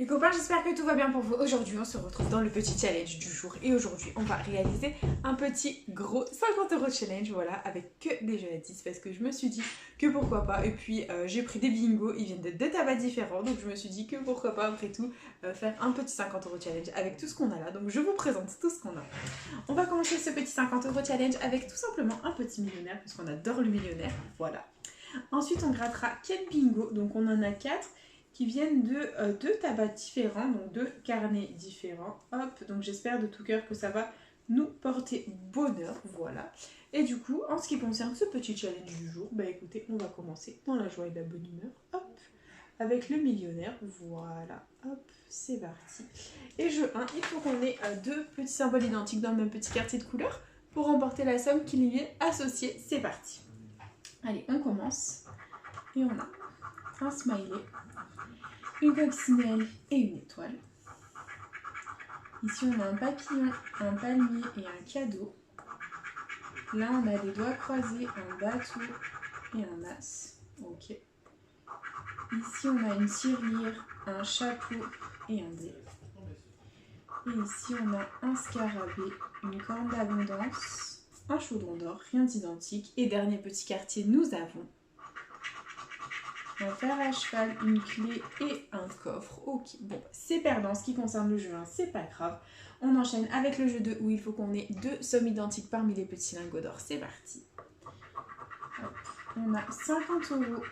Les copains, j'espère que tout va bien pour vous. Aujourd'hui, on se retrouve dans le petit challenge du jour. Et aujourd'hui, on va réaliser un petit gros 50 € challenge, voilà, avec que des jeux à 10. Parce que je me suis dit que pourquoi pas. Et puis, j'ai pris des bingos, ils viennent de deux tabacs différents. Donc, je me suis dit que pourquoi pas, après tout, faire un petit 50 € challenge avec tout ce qu'on a là. Donc, je vous présente tout ce qu'on a. On va commencer ce petit 50 € challenge avec tout simplement un petit millionnaire, puisqu'on adore le millionnaire. Voilà. Ensuite, on grattera 4 bingos. Donc, on en a 4 qui viennent de deux tabacs différents, donc deux carnets différents. Hop, donc j'espère de tout cœur que ça va nous porter bonheur, voilà. Et du coup, en ce qui concerne ce petit challenge du jour, bah écoutez, on va commencer dans la joie et la bonne humeur, hop, avec le millionnaire, voilà, hop, c'est parti. Et jeu 1, il faut qu'on ait deux petits symboles identiques dans le même petit quartier de couleur pour remporter la somme qui lui est associée, c'est parti. Allez, on commence, et on a un smiley, une coccinelle et une étoile. Ici, on a un papillon, un palmier et un cadeau. Là, on a des doigts croisés, un bateau et un as. Ok. Ici, on a une tirelire, un chapeau et un dé. Et ici, on a un scarabée, une corne d'abondance, un chaudron d'or, rien d'identique. Et dernier petit quartier, nous avons un fer à cheval, une clé et un coffre. Ok, bon, c'est perdant. Ce qui concerne le jeu 1, c'est pas grave. On enchaîne avec le jeu 2 où il faut qu'on ait deux sommes identiques parmi les petits lingots d'or. C'est parti. Hop. On a 50 €,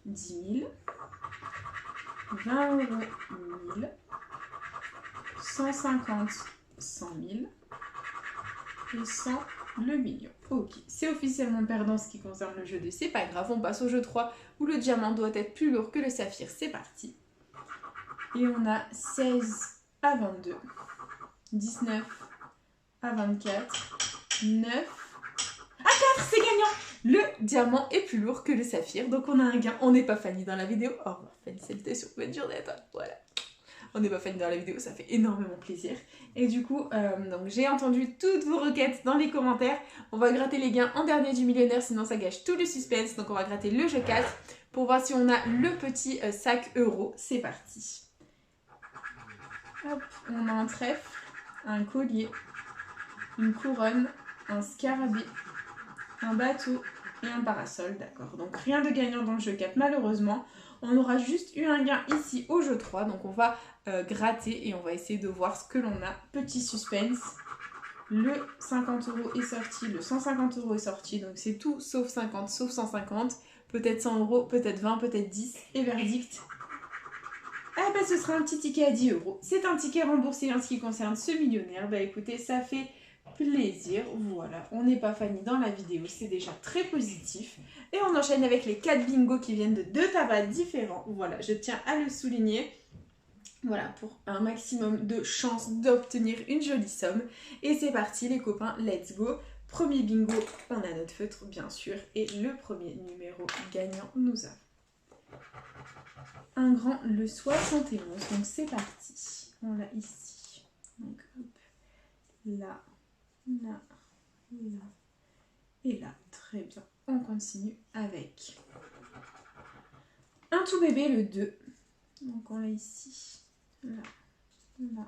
10 000, 20 €, 1000, 150, 100 000 et 100 le million. Ok, c'est officiellement perdant ce qui concerne le jeu 2, c'est pas grave, on passe au jeu 3 où le diamant doit être plus lourd que le saphir, c'est parti. Et on a 16 à 22, 19 à 24, 9 à 4, c'est gagnant. Le diamant est plus lourd que le saphir, donc on a un gain, on n'est pas Fanny dans la vidéo. Au revoir Fanny, salutations, bonne journée à toi, voilà. On n'est pas Fanny dans la vidéo, ça fait énormément plaisir. Et du coup, donc j'ai entendu toutes vos requêtes dans les commentaires. On va gratter les gains en dernier du millionnaire, sinon ça gâche tout le suspense. Donc on va gratter le jeu 4 pour voir si on a le petit sac euro. C'est parti. Hop, on a un trèfle, un collier, une couronne, un scarabée, un bateau et un parasol, d'accord. Donc rien de gagnant dans le jeu 4 malheureusement. On aura juste eu un gain ici au jeu 3, donc on va gratter et on va essayer de voir ce que l'on a. Petit suspense, le 50 € est sorti, le 150 € est sorti, donc c'est tout sauf 50, sauf 150, peut-être 100 €, peut-être 20, peut-être 10, et verdict. Ah bah ce sera un petit ticket à 10 €. C'est un ticket remboursé en ce qui concerne ce millionnaire. Bah écoutez, ça fait plaisir, voilà, on n'est pas Fanny dans la vidéo, c'est déjà très positif. Et on enchaîne avec les 4 bingos qui viennent de deux tabacs différents, voilà, je tiens à le souligner. Voilà, pour un maximum de chances d'obtenir une jolie somme. Et c'est parti les copains, let's go. Premier bingo, on a notre feutre bien sûr, et le premier numéro gagnant, nous avons un grand, le 71, donc c'est parti. On l'a ici, donc hop, là, là, là et là, très bien. On continue avec un tout bébé, le 2. Donc on l'a ici, là, là,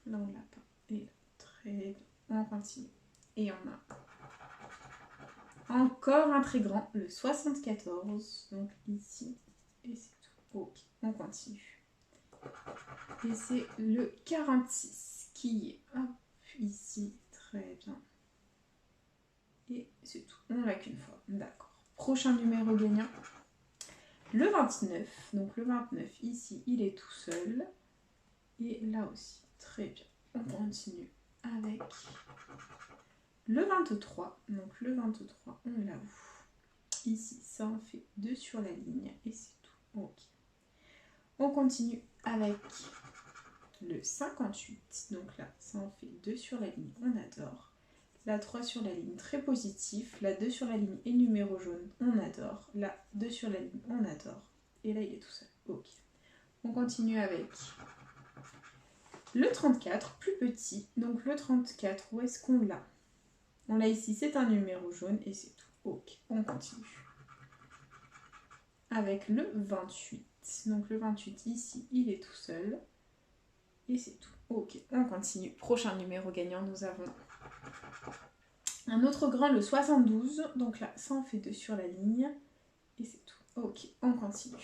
là on l'a pas. Et là, très bien. On continue. Et on a encore un très grand, le 74. Donc ici, et c'est tout. Ok, on continue. Et c'est le 46 qui est hop, ici, très bien. Et c'est tout, on l'a qu'une fois, d'accord. Prochain numéro gagnant, le 29. Donc le 29 ici, il est tout seul. Et là aussi, très bien. On continue avec le 23. Donc le 23, on l'a où? Ici, ça en fait 2 sur la ligne et c'est tout. Ok. On continue avec le 58. Donc là, ça en fait 2 sur la ligne, on adore. La 3 sur la ligne, très positif. La 2 sur la ligne et numéro jaune, on adore. La 2 sur la ligne, on adore. Et là, il est tout seul. Ok. On continue avec le 34, plus petit. Donc le 34, où est-ce qu'on l'a? On l'a ici, c'est un numéro jaune et c'est tout. Ok, on continue. Avec le 28. Donc le 28 ici, il est tout seul. Et c'est tout. Ok, on continue. Prochain numéro gagnant, nous avons un autre grand, le 72. Donc là, ça en fait 2 sur la ligne. Et c'est tout. Ok, on continue.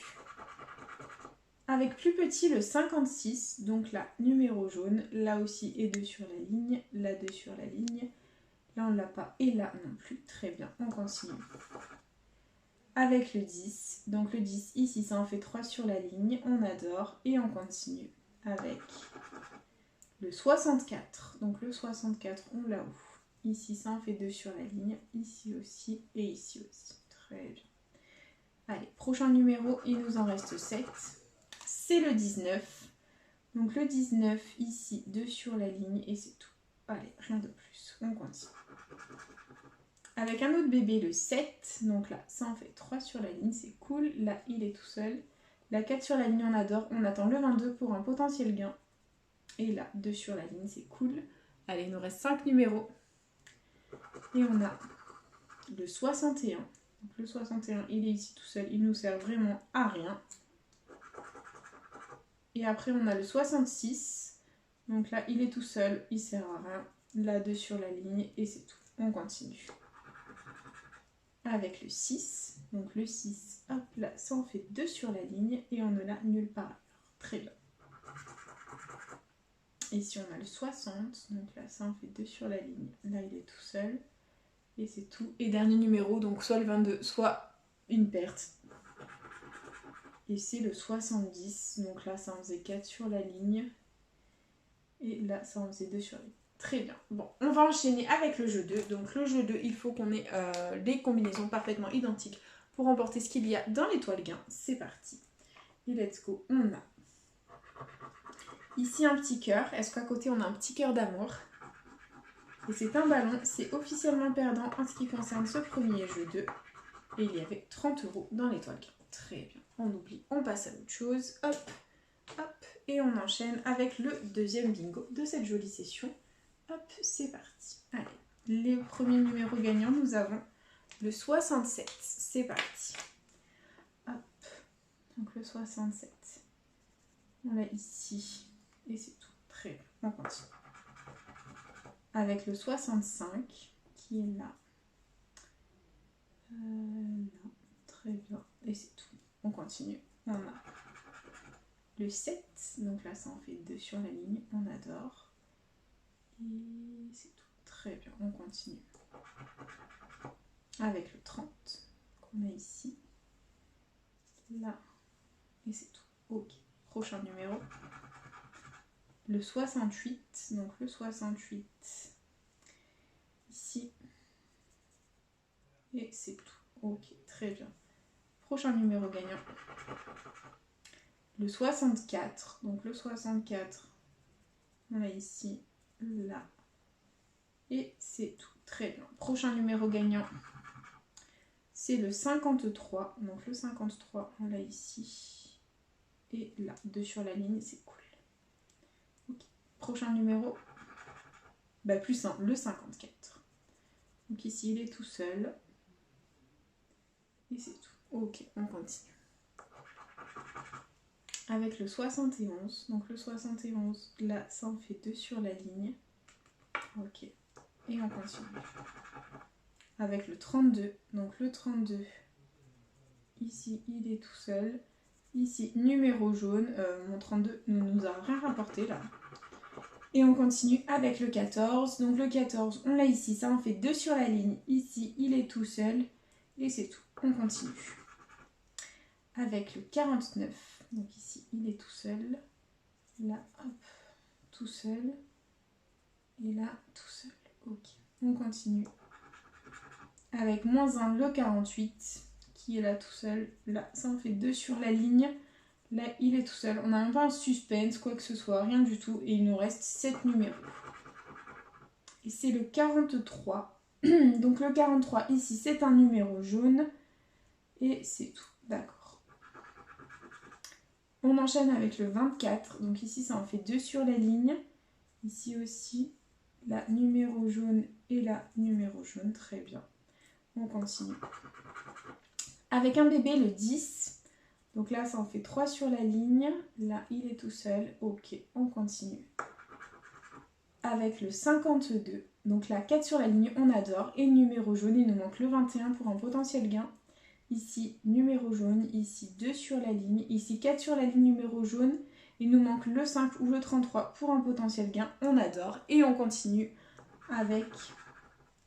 Avec plus petit, le 56. Donc là, numéro jaune. Là aussi, et 2 sur la ligne. Là, 2 sur la ligne. Là, on ne l'a pas. Et là, non plus. Très bien, on continue. Avec le 10. Donc le 10, ici, ça en fait 3 sur la ligne. On adore. Et on continue avec le 64. Donc le 64, on l'a où? Ici, ça en fait 2 sur la ligne. Ici aussi et ici aussi. Très bien. Allez, prochain numéro, il nous en reste 7. C'est le 19. Donc le 19, ici, 2 sur la ligne et c'est tout. Allez, rien de plus. On continue. Avec un autre bébé, le 7. Donc là, ça en fait 3 sur la ligne. C'est cool. Là, il est tout seul. La 4 sur la ligne, on adore. On attend le 22 pour un potentiel gain. Et là, 2 sur la ligne, c'est cool. Allez, il nous reste 5 numéros. Et on a le 61. Donc le 61, il est ici tout seul. Il nous sert vraiment à rien. Et après, on a le 66. Donc là, il est tout seul. Il sert à rien. Là, 2 sur la ligne. Et c'est tout. On continue. Avec le 6. Donc le 6, hop là, ça en fait 2 sur la ligne. Et on ne l'a nulle part ailleurs. Très bien. Ici, on a le 60. Donc là, ça en fait 2 sur la ligne. Là, il est tout seul. Et c'est tout. Et dernier numéro, donc soit le 22, soit une perte. Et c'est le 70. Donc là, ça en faisait 4 sur la ligne. Et là, ça en faisait 2 sur la ligne. Très bien. Bon, on va enchaîner avec le jeu 2. Donc le jeu 2, il faut qu'on ait des combinaisons parfaitement identiques pour remporter ce qu'il y a dans l'étoile gain. C'est parti. Et let's go. On a ici un petit cœur. Est-ce qu'à côté, on a un petit cœur d'amour? Et c'est un ballon, c'est officiellement perdant en ce qui concerne ce premier jeu 2. Et il y avait 30 € dans l'étoile. Très bien, on oublie, on passe à autre chose. Hop, hop, et on enchaîne avec le deuxième bingo de cette jolie session. Hop, c'est parti. Allez, les premiers numéros gagnants, nous avons le 67. C'est parti. Hop, donc le 67. On l'a ici, et c'est tout. Très bien, on continue. Avec le 65 qui est là. Là, très bien. Et c'est tout. On continue. On a le 7. Donc là, ça en fait 2 sur la ligne. On adore. Et c'est tout. Très bien. On continue. Avec le 30 qu'on a ici. Là. Et c'est tout. Ok. Prochain numéro. Le 68. Donc le 68. Ici. Et c'est tout. Ok, très bien. Prochain numéro gagnant. Le 64. Donc le 64, on a ici, là. Et c'est tout. Très bien. Prochain numéro gagnant. C'est le 53. Donc le 53, on l'a ici. Et là, 2 sur la ligne, c'est cool. Okay. Prochain numéro. Bah plus 1, le 54. Donc ici, il est tout seul. Et c'est tout. Ok, on continue. Avec le 71. Donc le 71, là, ça en fait 2 sur la ligne. Ok. Et on continue. Avec le 32. Donc le 32. Ici, il est tout seul. Ici, numéro jaune. Mon 32 ne nous a rien rapporté là. Et on continue avec le 14. Donc le 14, on l'a ici. Ça en fait 2 sur la ligne. Ici, il est tout seul. Et c'est tout. On continue. Avec le 49. Donc ici, il est tout seul. Là, hop, tout seul. Et là, tout seul. Ok. On continue. Avec -1, le 48, qui est là tout seul. Là, ça en fait 2 sur la ligne. Là, il est tout seul. On n'a même pas un suspense, quoi que ce soit, rien du tout. Et il nous reste 7 numéros. Et c'est le 43. Donc le 43, ici, c'est un numéro jaune. Et c'est tout. D'accord. On enchaîne avec le 24. Donc ici, ça en fait 2 sur la ligne. Ici aussi, la numéro jaune et la numéro jaune. Très bien. On continue. Avec un bébé, le 10. Donc là, ça en fait 3 sur la ligne. Là, il est tout seul. Ok, on continue. Avec le 52. Donc là, 4 sur la ligne, on adore. Et le numéro jaune, il nous manque le 21 pour un potentiel gain. Ici, numéro jaune. Ici, 2 sur la ligne. Ici, 4 sur la ligne, numéro jaune. Il nous manque le 5 ou le 33 pour un potentiel gain. On adore. Et on continue avec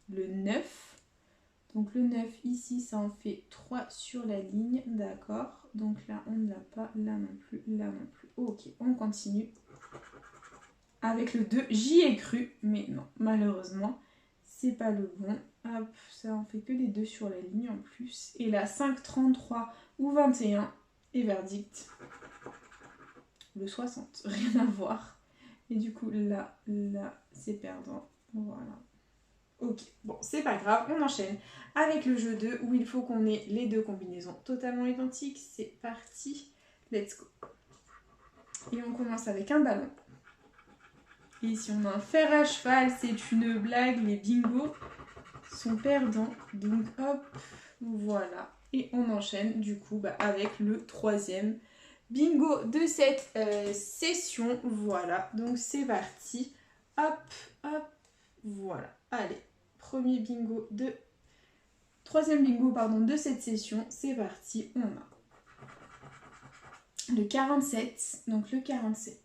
le 9. Donc le 9, ici, ça en fait 3 sur la ligne. D'accord. Donc là, on ne l'a pas. Là non plus. Là non plus. Ok, on continue. Avec le 2, j'y ai cru. Mais non, malheureusement, c'est pas le bon. Hop, ça en fait que des 2 sur la ligne en plus. Et là, 5, 33 ou 21. Et verdict. Le 60. Rien à voir. Et du coup, là, c'est perdant. Voilà. Ok, bon, c'est pas grave, on enchaîne avec le jeu 2 où il faut qu'on ait les deux combinaisons totalement identiques. C'est parti, let's go. Et on commence avec un ballon. Et ici on a un fer à cheval, c'est une blague, les bingos sont perdants. Donc hop, voilà. Et on enchaîne du coup avec le troisième bingo de cette session. Voilà, donc c'est parti. Hop, hop, voilà. Allez, premier bingo de... Troisième bingo, pardon, de cette session. C'est parti, on a le 47. Donc le 47.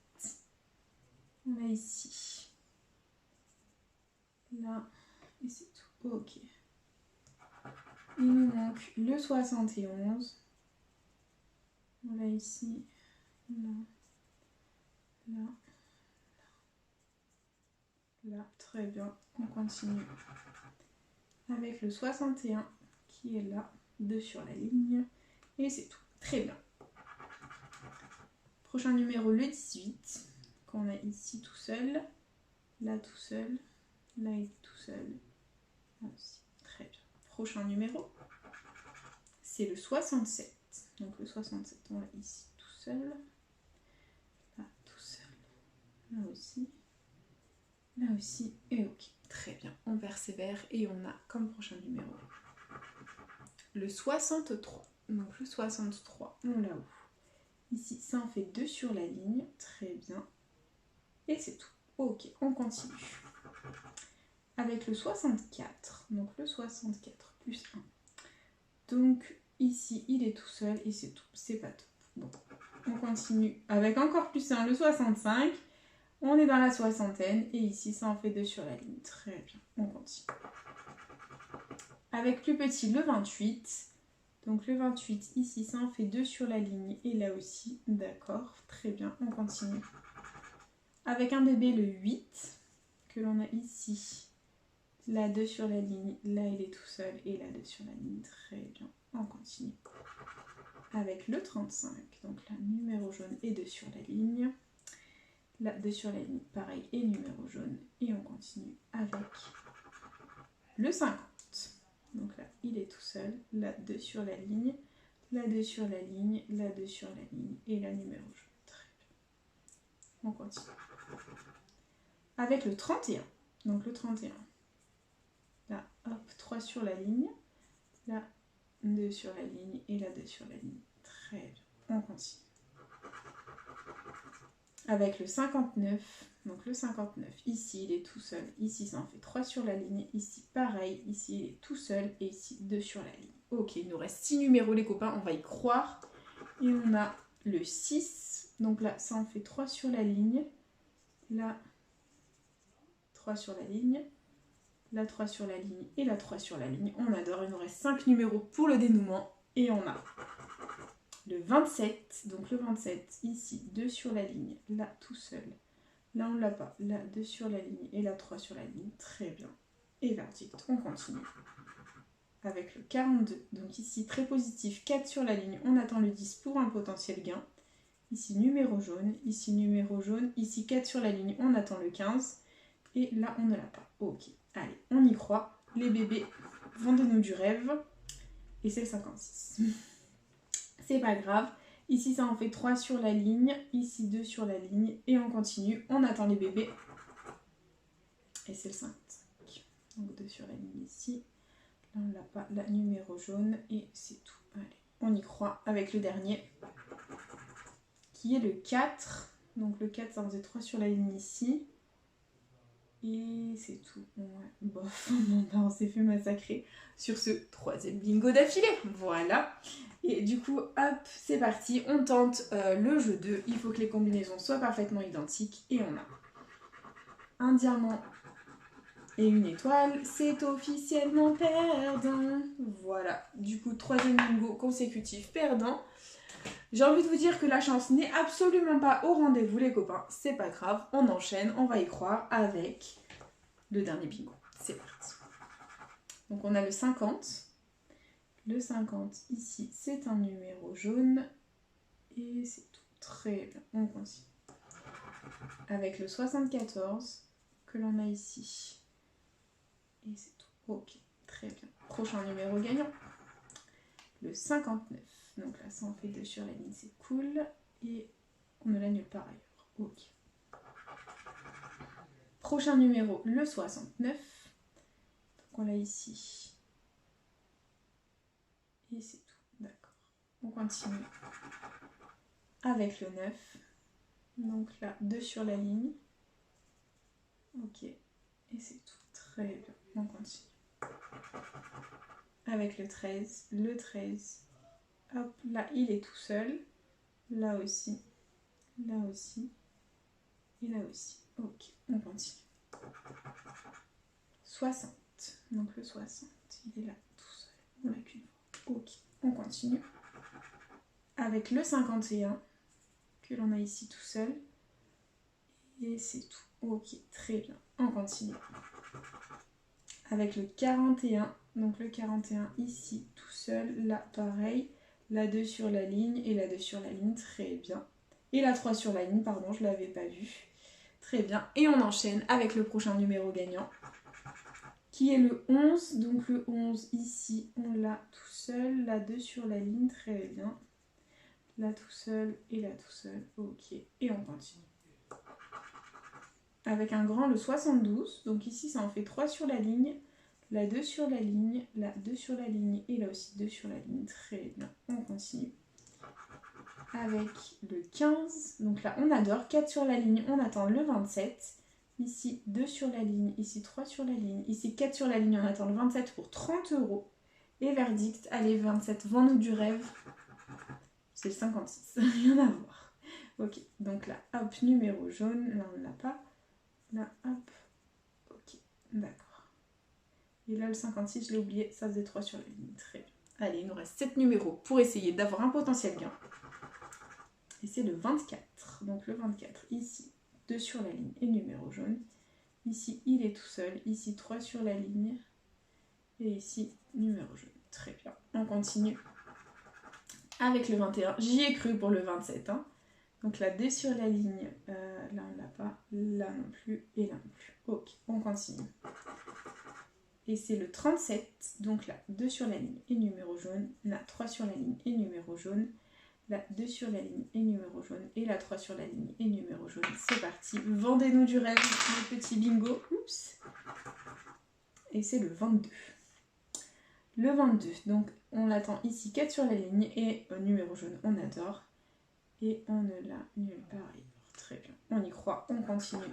On a ici. Là. Et c'est tout. Ok. Il nous manque le 71. On l'a ici. Là. Là. Là. Très bien. On continue. Avec le 61 qui est là. 2 sur la ligne. Et c'est tout. Très bien. Prochain numéro, le 18. Qu'on a ici tout seul. Là tout seul. Là il est tout seul. Là aussi. Très bien. Prochain numéro, c'est le 67. Donc le 67, on l'a ici tout seul. Là tout seul. Là aussi. Là aussi. Et ok. Très bien. On persévère et on a comme prochain numéro le 63. Donc le 63, on l'a où? Ici, ça en fait 2 sur la ligne. Très bien. Et c'est tout. Ok, on continue. Avec le 64. Donc le 64 plus 1. Donc ici, il est tout seul et c'est tout. C'est pas top. Bon, on continue. Avec encore plus 1, le 65. On est dans la soixantaine. Et ici, ça en fait 2 sur la ligne. Très bien. On continue. Avec plus petit, le 28. Donc le 28, ici, ça en fait 2 sur la ligne. Et là aussi, d'accord. Très bien, on continue. Avec un bébé, le 8, que l'on a ici. Là, 2 sur la ligne. Là, il est tout seul. Et là, 2 sur la ligne. Très bien, on continue. Avec le 35. Donc là, numéro jaune et 2 sur la ligne. Là, 2 sur la ligne, pareil, et numéro jaune. Et on continue avec le 50. Donc là, il est tout seul. Là, 2 sur la ligne. Là, 2 sur la ligne. Là, 2 sur la ligne. Et là, numéro jaune. Très bien. On continue. Avec le 31. Donc le 31. Là, hop, 3 sur la ligne. Là, 2 sur la ligne. Et là, 2 sur la ligne. Très bien. On continue. Avec le 59. Donc le 59, ici il est tout seul, ici ça en fait 3 sur la ligne, ici pareil, ici il est tout seul et ici 2 sur la ligne. Ok, il nous reste 6 numéros les copains, on va y croire. Et on a le 6, donc là ça en fait 3 sur la ligne, là 3 sur la ligne, là 3 sur la ligne et là 3 sur la ligne. On adore, il nous reste 5 numéros pour le dénouement et on a le 27, donc le 27, ici 2 sur la ligne, là tout seul. Là, on ne l'a pas. Là, 2 sur la ligne et là, 3 sur la ligne. Très bien. Et verdict, on continue. Avec le 42. Donc ici, très positif, 4 sur la ligne. On attend le 10 pour un potentiel gain. Ici, numéro jaune. Ici, numéro jaune. Ici, 4 sur la ligne. On attend le 15. Et là, on ne l'a pas. Ok. Allez, on y croit. Les bébés vendez-nous du rêve. Et c'est le 56. C'est pas grave. Ici, ça en fait 3 sur la ligne. Ici, 2 sur la ligne. Et on continue. On attend les bébés. Et c'est le 5. Donc 2 sur la ligne ici. Là, on l'a pas. Là, numéro jaune. Et c'est tout. Allez. on y croit avec le dernier, qui est le 4. Donc le 4, ça en faisait 3 sur la ligne ici. Et c'est tout. Ouais, bof, on s'est fait massacrer sur ce 3e bingo d'affilée. Voilà. Et du coup, hop, c'est parti. On tente le jeu 2. Il faut que les combinaisons soient parfaitement identiques. Et on a un diamant et une étoile. C'est officiellement perdant. Voilà. Du coup, 3e bingo consécutif perdant. J'ai envie de vous dire que la chance n'est absolument pas au rendez-vous, les copains. C'est pas grave, on enchaîne, on va y croire avec le dernier bingo. C'est parti. Donc on a le 50. Le 50 ici, c'est un numéro jaune. Et c'est tout. Très bien, on continue. Avec le 74 que l'on a ici. Et c'est tout. Ok, très bien. Prochain numéro gagnant. Le 59. Donc là, ça en fait 2 sur la ligne, c'est cool. Et on ne l'annule pas ailleurs. Ok. Prochain numéro, le 69. Donc on l'a ici. Et c'est tout. D'accord. On continue avec le 9. Donc là, 2 sur la ligne. Ok. Et c'est tout. Très bien. On continue. Avec le 13. Le 13. Hop, là, il est tout seul. Là aussi. Là aussi. Et là aussi. Ok, on continue. 60. Donc le 60, il est là tout seul. On l'a qu'une fois. Ok, on continue. Avec le 51, que l'on a ici tout seul. Et c'est tout. Ok, très bien. On continue. Avec le 41. Donc le 41 ici tout seul. Là, pareil. La 2 sur la ligne et la 2 sur la ligne. Très bien. Et la 3 sur la ligne, pardon, je ne l'avais pas vue. Très bien. Et on enchaîne avec le prochain numéro gagnant, qui est le 11. Donc le 11 ici, on l'a tout seul. La 2 sur la ligne, très bien. Là tout seul et là tout seul. Ok. Et on continue. Avec un grand, le 72. Donc ici, ça en fait 3 sur la ligne. La 2 sur la ligne, la 2 sur la ligne et là aussi 2 sur la ligne. Très bien. On continue. Avec le 15. Donc là, on adore. 4 sur la ligne, on attend le 27. Ici, 2 sur la ligne. Ici, 3 sur la ligne. Ici, 4 sur la ligne, on attend le 27 pour 30 €. Et verdict, allez, 27, vends-nous du rêve. C'est le 56, rien à voir. Ok, donc là, hop, numéro jaune. Là, on ne l'a pas. Là, hop. Ok, d'accord. Et là, le 56, je l'ai oublié, ça faisait 3 sur la ligne. Très bien. Allez, il nous reste 7 numéros pour essayer d'avoir un potentiel gain. Et c'est le 24. Donc le 24, ici, 2 sur la ligne et numéro jaune. Ici, il est tout seul. Ici, 3 sur la ligne. Et ici, numéro jaune. Très bien. On continue avec le 21. J'y ai cru pour le 27. Hein. Donc là, 2 sur la ligne. Là, on ne l'a pas. Là non plus. Et là non plus. Ok, on continue. Et c'est le 37. Donc là, 2 sur la ligne et numéro jaune. Là, 3 sur la ligne et numéro jaune. Là, 2 sur la ligne et numéro jaune. Et là, 3 sur la ligne et numéro jaune. C'est parti. Vendez-nous du rêve, le petit bingo. Oups. Et c'est le 22. Le 22. Donc, on l'attend ici, 4 sur la ligne. Et numéro jaune, on adore. Et on ne l'a nulle part ailleurs. Très bien. On y croit. On continue.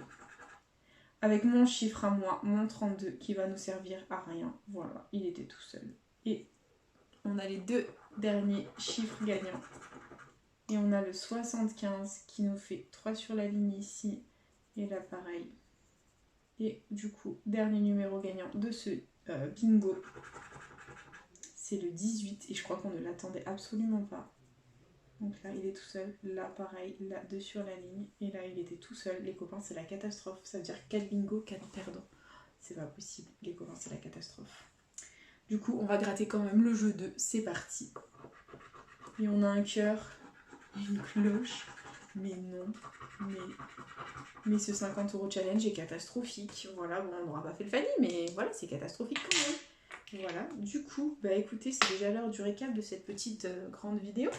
Avec mon chiffre à moi, mon 32, qui va nous servir à rien. Voilà, il était tout seul. Et on a les 2 derniers chiffres gagnants. Et on a le 75 qui nous fait 3 sur la ligne ici. Et là, pareil. Et du coup, dernier numéro gagnant de ce bingo. C'est le 18. Et je crois qu'on ne l'attendait absolument pas. Donc là, il est tout seul. Là, pareil. Là, 2 sur la ligne. Et là, il était tout seul. Les copains, c'est la catastrophe. Ça veut dire 4 bingo, 4 perdants. C'est pas possible. Les copains, c'est la catastrophe. Du coup, on va gratter quand même le jeu 2. C'est parti. Et on a un cœur. Une cloche. Mais non. Mais ce 50 € challenge est catastrophique. Voilà, bon, on n'aura pas fait le Fanny, mais voilà, c'est catastrophique quand même. Voilà, du coup, bah écoutez, c'est déjà l'heure du récap de cette petite grande vidéo.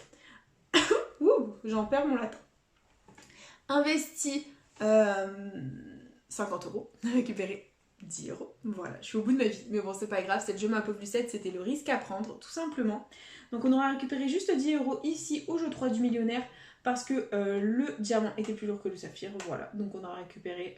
Ouh, j'en perds mon latin. Investi 50 €, récupéré 10 €. Voilà, je suis au bout de ma vie. Mais bon, c'est pas grave, c'est le jeu ma peu plus 7, c'était le risque à prendre, tout simplement. Donc on aura récupéré juste 10 € ici au jeu 3 du millionnaire parce que le diamant était plus lourd que le saphir, voilà. Donc on aura récupéré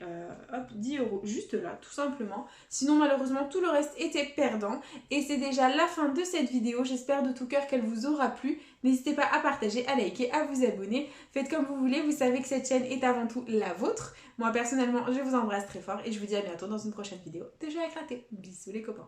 hop, 10 € juste là, tout simplement. Sinon malheureusement tout le reste était perdant. Et c'est déjà la fin de cette vidéo, j'espère de tout cœur qu'elle vous aura plu. N'hésitez pas à partager, à liker, à vous abonner. Faites comme vous voulez, vous savez que cette chaîne est avant tout la vôtre. Moi personnellement, je vous embrasse très fort et je vous dis à bientôt dans une prochaine vidéo de jeux à gratter. Bisous les copains.